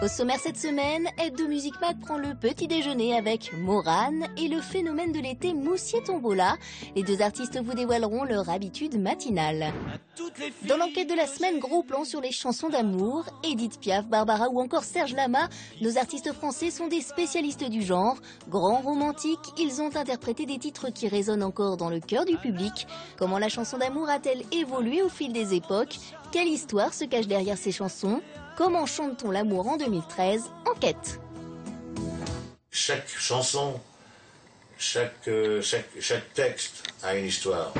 Au sommaire cette semaine, Hebdo Music Mag prend le petit déjeuner avec Morane et le phénomène de l'été Moussiet Tombola. Les deux artistes vous dévoileront leur habitude matinale. Dans l'enquête de la semaine, gros plan sur les chansons d'amour. Edith Piaf, Barbara ou encore Serge Lama, nos artistes français sont des spécialistes du genre. Grands romantiques, ils ont interprété des titres qui résonnent encore dans le cœur du public. Comment la chanson d'amour a-t-elle évolué au fil des époques? Quelle histoire se cache derrière ces chansons? Comment chante-t-on l'amour en 2013? Enquête. Chaque chanson, chaque texte a une histoire.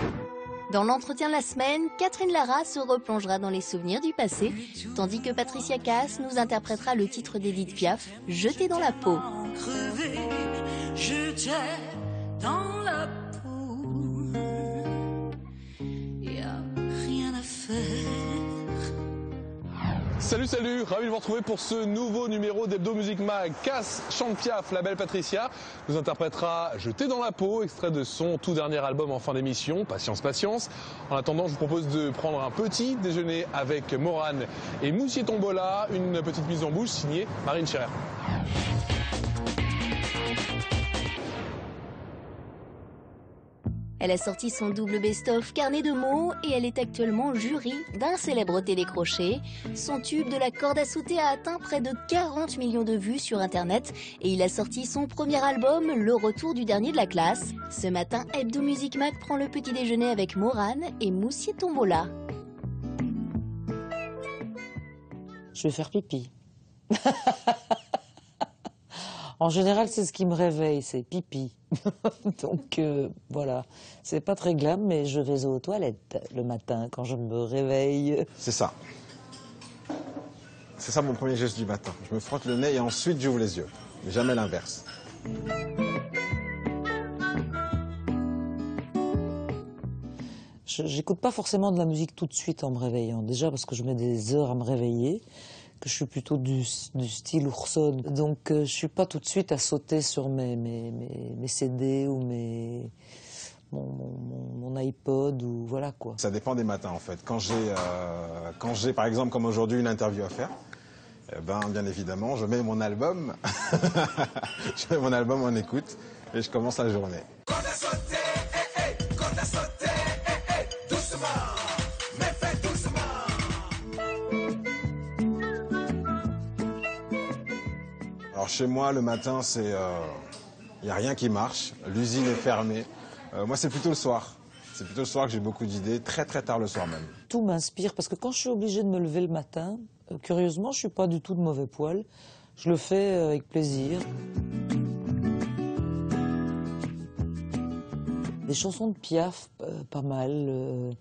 Dans l'entretien de la semaine, Catherine Lara se replongera dans les souvenirs du passé, tandis que Patricia Cass nous interprétera le titre d'Edith Piaf, Jeté dans la peau. Crevé, jeté dans la peau, y a rien à faire. Salut, ravi de vous retrouver pour ce nouveau numéro d'Hebdo Music Mag. Cass chante Piaf, la belle Patricia nous interprétera Jeté dans la peau, extrait de son tout dernier album en fin d'émission, Patience. En attendant, je vous propose de prendre un petit déjeuner avec Morane et Moussiet Tombola, une petite mise en bouche signée Marine Scherer. Elle a sorti son double best-of Carnet de mots et elle est actuellement jury d'un célèbre télécrochet. Son tube de la corde à sauter a atteint près de 40 millions de vues sur Internet et il a sorti son premier album, Le Retour du dernier de la classe. Ce matin, Hebdo Music Mag prend le petit déjeuner avec Morane et Moussiet Tombola. Je vais faire pipi. En général, c'est ce qui me réveille, c'est pipi. Donc voilà, c'est pas très glam, mais je vais aux toilettes le matin quand je me réveille. C'est ça. C'est ça mon premier geste du matin. Je me frotte le nez et ensuite j'ouvre les yeux. Mais jamais l'inverse. J'écoute pas forcément de la musique tout de suite en me réveillant. Déjà parce que je mets des heures à me réveiller, que je suis plutôt du style ourson. Donc je suis pas tout de suite à sauter sur mes CD ou mon iPod ou voilà quoi. Ça dépend des matins en fait. Quand j'ai par exemple comme aujourd'hui une interview à faire, bien évidemment je mets mon album, je mets mon album en écoute et je commence la journée. Alors chez moi, le matin, y a rien qui marche. L'usine est fermée. Moi, c'est plutôt le soir. C'est plutôt le soir que j'ai beaucoup d'idées, très tard le soir même. Tout m'inspire parce que quand je suis obligée de me lever le matin, curieusement, je suis pas du tout de mauvais poil. Je le fais avec plaisir. Des chansons de Piaf, pas mal.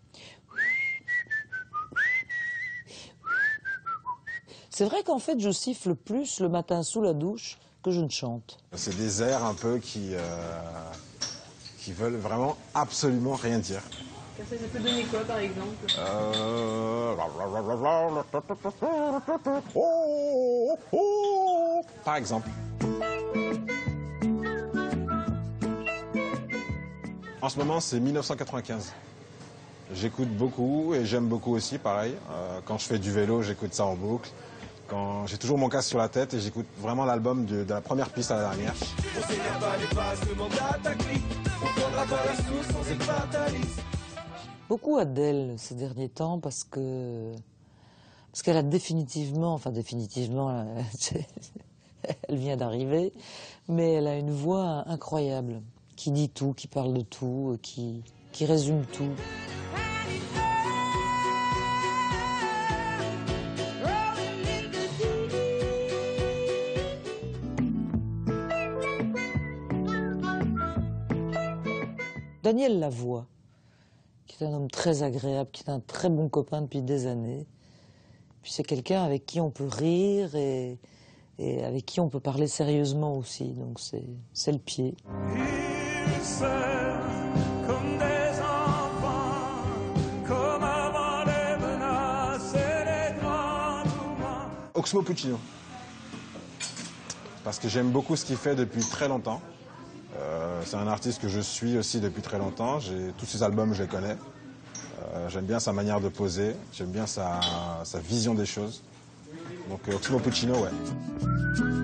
C'est vrai qu'en fait, je siffle plus le matin sous la douche que je ne chante. C'est des airs un peu qui veulent vraiment absolument rien dire. Ça peut donner quoi, par exemple? Par exemple. En ce moment, c'est 1995. J'écoute beaucoup et j'aime beaucoup aussi, pareil. Quand je fais du vélo, j'écoute ça en boucle. J'ai toujours mon casque sur la tête et j'écoute vraiment l'album de la première piste à la dernière. Beaucoup Adèle ces derniers temps parce qu'elle a définitivement, elle vient d'arriver, mais elle a une voix incroyable qui dit tout, qui parle de tout, qui résume tout. Daniel Lavoie, qui est un homme très agréable, qui est un très bon copain depuis des années. Puis c'est quelqu'un avec qui on peut rire et avec qui on peut parler sérieusement aussi. Donc c'est le pied. Ils s'aiment comme des enfants, comme avant les menaces et les grands tourments. Oxmo Puccino. Parce que j'aime beaucoup ce qu'il fait depuis très longtemps. C'est un artiste que je suis aussi depuis très longtemps. Tous ses albums, je les connais. J'aime bien sa manière de poser. J'aime bien sa vision des choses. Donc Oxmo Puccino, ouais.